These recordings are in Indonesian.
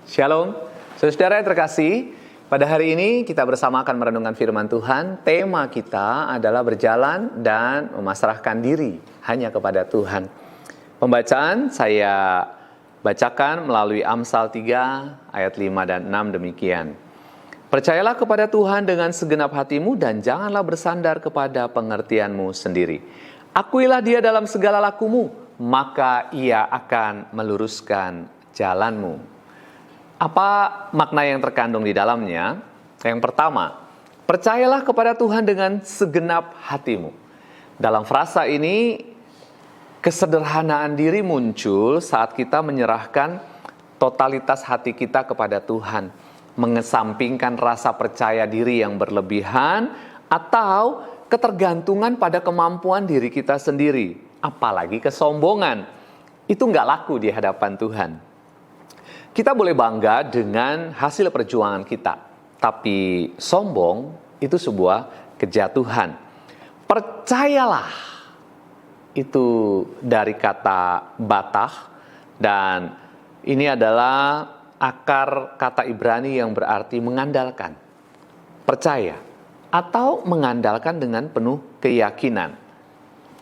Shalom, saudara yang terkasih. Pada hari ini kita bersama akan merenungkan firman Tuhan. Tema kita adalah berjalan dan memasrahkan diri hanya kepada Tuhan. Pembacaan saya bacakan melalui Amsal 3 ayat 5 dan 6 demikian. Percayalah kepada Tuhan dengan segenap hatimu dan janganlah bersandar kepada pengertianmu sendiri. Akuilah Dia dalam segala lakumu, maka Ia akan meluruskan jalanmu. Apa makna yang terkandung di dalamnya? Yang pertama, percayalah kepada Tuhan dengan segenap hatimu. Dalam frasa ini, kesederhanaan diri muncul saat kita menyerahkan totalitas hati kita kepada Tuhan, mengesampingkan rasa percaya diri yang berlebihan atau ketergantungan pada kemampuan diri kita sendiri, apalagi kesombongan. Itu nggak laku di hadapan Tuhan. Kita boleh bangga dengan hasil perjuangan kita, tapi sombong itu sebuah kejatuhan. Percayalah, itu dari kata batah, dan ini adalah akar kata Ibrani yang berarti mengandalkan, percaya, atau mengandalkan dengan penuh keyakinan.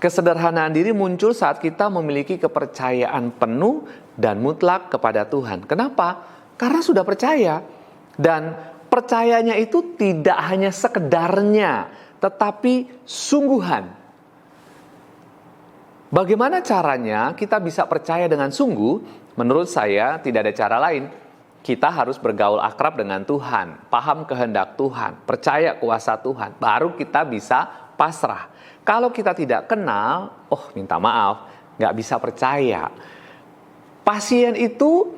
Kesederhanaan diri muncul saat kita memiliki kepercayaan penuh dan mutlak kepada Tuhan. Kenapa? Karena sudah percaya. Dan percayanya itu tidak hanya sekedarnya, tetapi sungguhan. Bagaimana caranya kita bisa percaya dengan sungguh? Menurut saya tidak ada cara lain. Kita harus bergaul akrab dengan Tuhan, paham kehendak Tuhan, percaya kuasa Tuhan. Baru kita bisa pasrah. Kalau kita tidak kenal, minta maaf, nggak bisa percaya. Pasien itu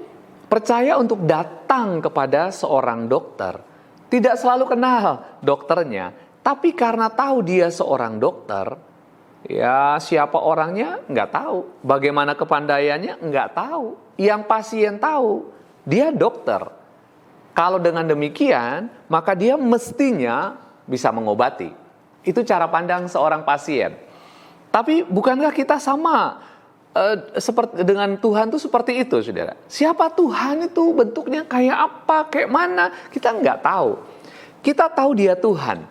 percaya untuk datang kepada seorang dokter. Tidak selalu kenal dokternya, tapi karena tahu dia seorang dokter, ya siapa orangnya nggak tahu. Bagaimana kepandaiannya nggak tahu. Yang pasien tahu, dia dokter. Kalau dengan demikian, maka dia mestinya bisa mengobati. Itu cara pandang seorang pasien. Tapi bukankah kita sama seperti dengan Tuhan itu seperti itu, saudara? Siapa Tuhan itu? Bentuknya kayak apa? Kayak mana? Kita nggak tahu. Kita tahu Dia Tuhan.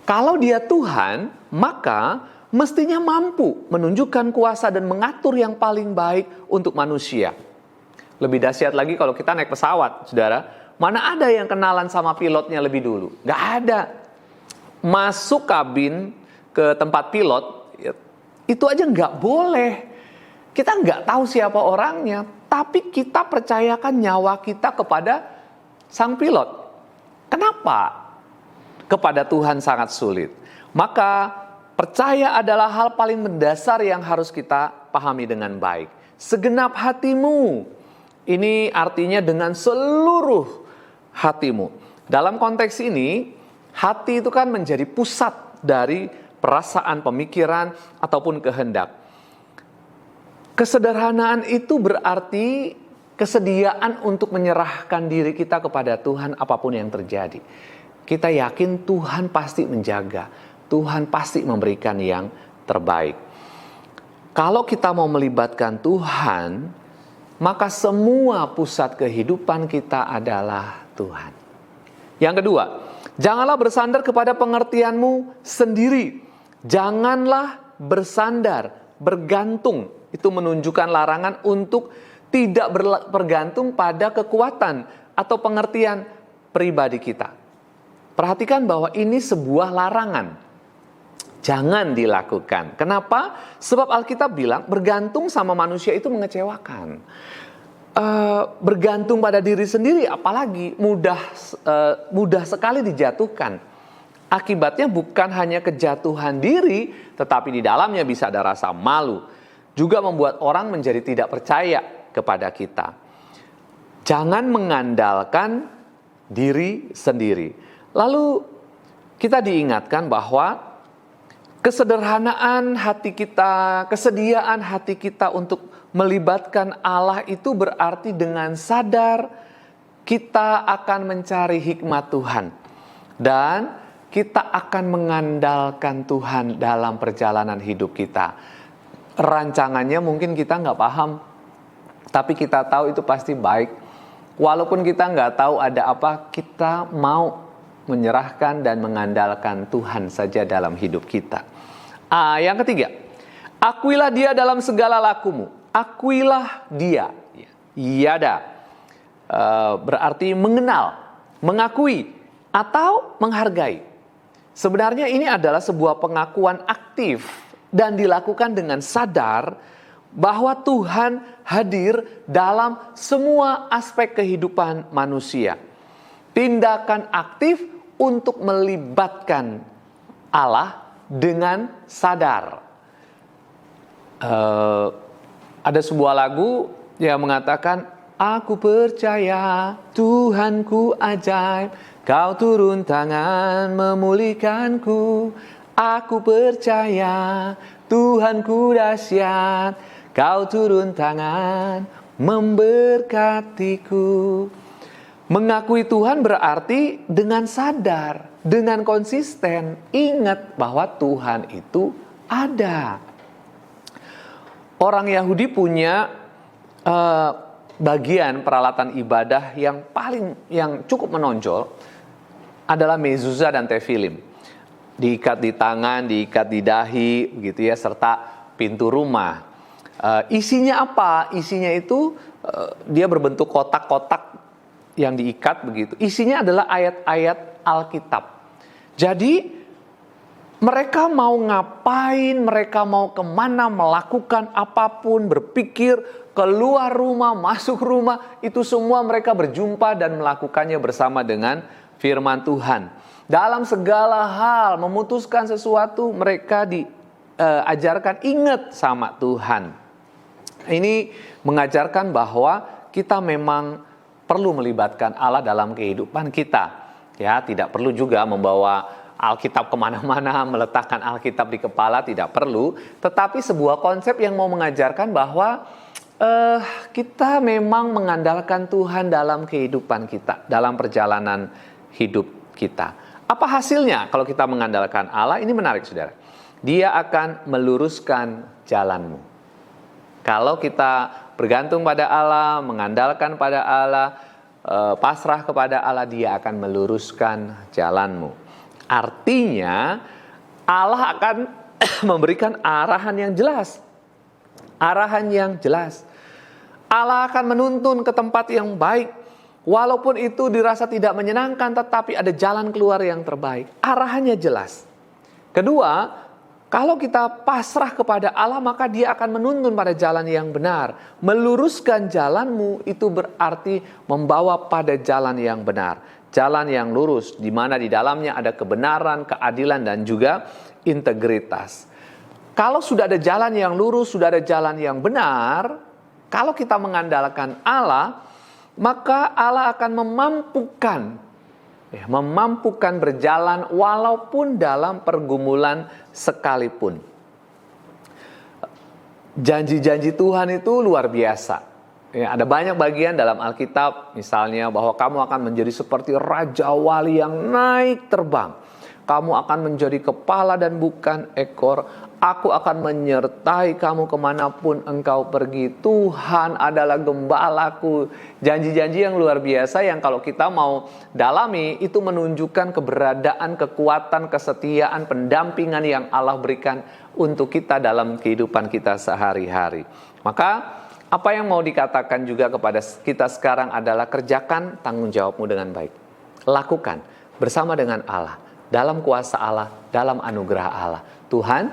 Kalau Dia Tuhan, maka mestinya mampu menunjukkan kuasa dan mengatur yang paling baik untuk manusia. Lebih dahsyat lagi kalau kita naik pesawat, saudara. Mana ada yang kenalan sama pilotnya lebih dulu? Nggak ada. Masuk kabin ke tempat pilot, itu aja nggak boleh. Kita nggak tahu siapa orangnya, tapi kita percayakan nyawa kita kepada sang pilot. Kenapa? Kepada Tuhan sangat sulit. Maka percaya adalah hal paling mendasar yang harus kita pahami dengan baik. Segenap hatimu, ini artinya dengan seluruh hatimu. Dalam konteks ini, hati itu kan menjadi pusat dari perasaan, pemikiran, ataupun kehendak. Kesederhanaan itu berarti kesediaan untuk menyerahkan diri kita kepada Tuhan apapun yang terjadi. Kita yakin Tuhan pasti menjaga, Tuhan pasti memberikan yang terbaik. Kalau kita mau melibatkan Tuhan, maka semua pusat kehidupan kita adalah Tuhan. Yang kedua, janganlah bersandar kepada pengertianmu sendiri. Janganlah bersandar, bergantung. Itu menunjukkan larangan untuk tidak bergantung pada kekuatan atau pengertian pribadi kita. Perhatikan bahwa ini sebuah larangan. Jangan dilakukan. Kenapa? Sebab Alkitab bilang bergantung sama manusia itu mengecewakan. Bergantung pada diri sendiri apalagi mudah sekali dijatuhkan. Akibatnya bukan hanya kejatuhan diri, tetapi di dalamnya bisa ada rasa malu, juga membuat orang menjadi tidak percaya kepada kita. Jangan mengandalkan diri sendiri. Lalu kita diingatkan bahwa kesederhanaan hati kita, kesediaan hati kita untuk melibatkan Allah itu berarti dengan sadar kita akan mencari hikmat Tuhan. Dan kita akan mengandalkan Tuhan dalam perjalanan hidup kita. Rancangannya mungkin kita nggak paham, tapi kita tahu itu pasti baik. Walaupun kita nggak tahu ada apa, kita mau menyerahkan dan mengandalkan Tuhan saja dalam hidup kita. Yang ketiga, akuilah Dia dalam segala lakumu. Akuilah Dia. Yada berarti mengenal, mengakui, atau menghargai. Sebenarnya ini adalah sebuah pengakuan aktif dan dilakukan dengan sadar bahwa Tuhan hadir dalam semua aspek kehidupan manusia. Tindakan aktif untuk melibatkan Allah dengan sadar. Ada sebuah lagu yang mengatakan, aku percaya Tuhanku ajaib, Kau turun tangan memulihkanku. Aku percaya Tuhanku dahsyat, Kau turun tangan memberkatiku. Mengakui Tuhan berarti dengan sadar, dengan konsisten, ingat bahwa Tuhan itu ada. Orang Yahudi punya bagian peralatan ibadah yang cukup menonjol adalah mezuzah dan tefilim. Diikat di tangan, diikat di dahi, begitu ya, serta pintu rumah. Isinya apa? Isinya itu dia berbentuk kotak-kotak yang diikat begitu. Isinya adalah ayat-ayat Alkitab. Jadi mereka mau ngapain, mereka mau kemana, melakukan apapun, berpikir, keluar rumah, masuk rumah, itu semua mereka berjumpa dan melakukannya bersama dengan firman Tuhan. Dalam segala hal, memutuskan sesuatu, mereka diajarkan ingat sama Tuhan. Ini mengajarkan bahwa kita memang perlu melibatkan Allah dalam kehidupan kita. Ya, tidak perlu juga membawa Alkitab kemana-mana, meletakkan Alkitab di kepala, tidak perlu. Tetapi sebuah konsep yang mau mengajarkan bahwa kita memang mengandalkan Tuhan dalam kehidupan kita, dalam perjalanan hidup kita. Apa hasilnya kalau kita mengandalkan Allah? Ini menarik, saudara. Dia akan meluruskan jalanmu. Kalau kita bergantung pada Allah, mengandalkan pada Allah, pasrah kepada Allah, Dia akan meluruskan jalanmu. Artinya Allah akan memberikan arahan yang jelas. Arahan yang jelas. Allah akan menuntun ke tempat yang baik. Walaupun itu dirasa tidak menyenangkan, tetapi ada jalan keluar yang terbaik. Arahannya jelas. Kedua, kalau kita pasrah kepada Allah, maka Dia akan menuntun pada jalan yang benar. Meluruskan jalanmu itu berarti membawa pada jalan yang benar. Jalan yang lurus, di mana di dalamnya ada kebenaran, keadilan, dan juga integritas. Kalau sudah ada jalan yang lurus, sudah ada jalan yang benar, kalau kita mengandalkan Allah, maka Allah akan memampukan berjalan walaupun dalam pergumulan sekalipun. Janji-janji Tuhan itu luar biasa. Ya, ada banyak bagian dalam Alkitab, misalnya bahwa kamu akan menjadi seperti Raja Wali yang naik terbang. Kamu akan menjadi kepala dan bukan ekor. Aku akan menyertai kamu kemanapun engkau pergi. Tuhan adalah gembalaku. Janji-janji yang luar biasa yang kalau kita mau dalami, itu menunjukkan keberadaan, kekuatan, kesetiaan, pendampingan yang Allah berikan untuk kita dalam kehidupan kita sehari-hari. Maka apa yang mau dikatakan juga kepada kita sekarang adalah kerjakan tanggung jawabmu dengan baik. Lakukan bersama dengan Allah, dalam kuasa Allah, dalam anugerah Allah. Tuhan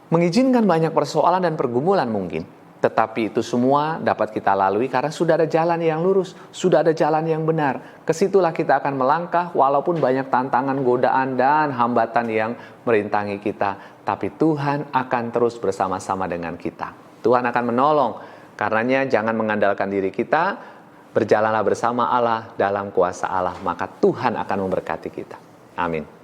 mengizinkan banyak persoalan dan pergumulan mungkin, tetapi itu semua dapat kita lalui karena sudah ada jalan yang lurus, sudah ada jalan yang benar. Kesitulah kita akan melangkah walaupun banyak tantangan, godaan, dan hambatan yang merintangi kita. Tapi Tuhan akan terus bersama-sama dengan kita. Tuhan akan menolong. Karenanya jangan mengandalkan diri kita, berjalanlah bersama Allah dalam kuasa Allah, maka Tuhan akan memberkati kita. Amin.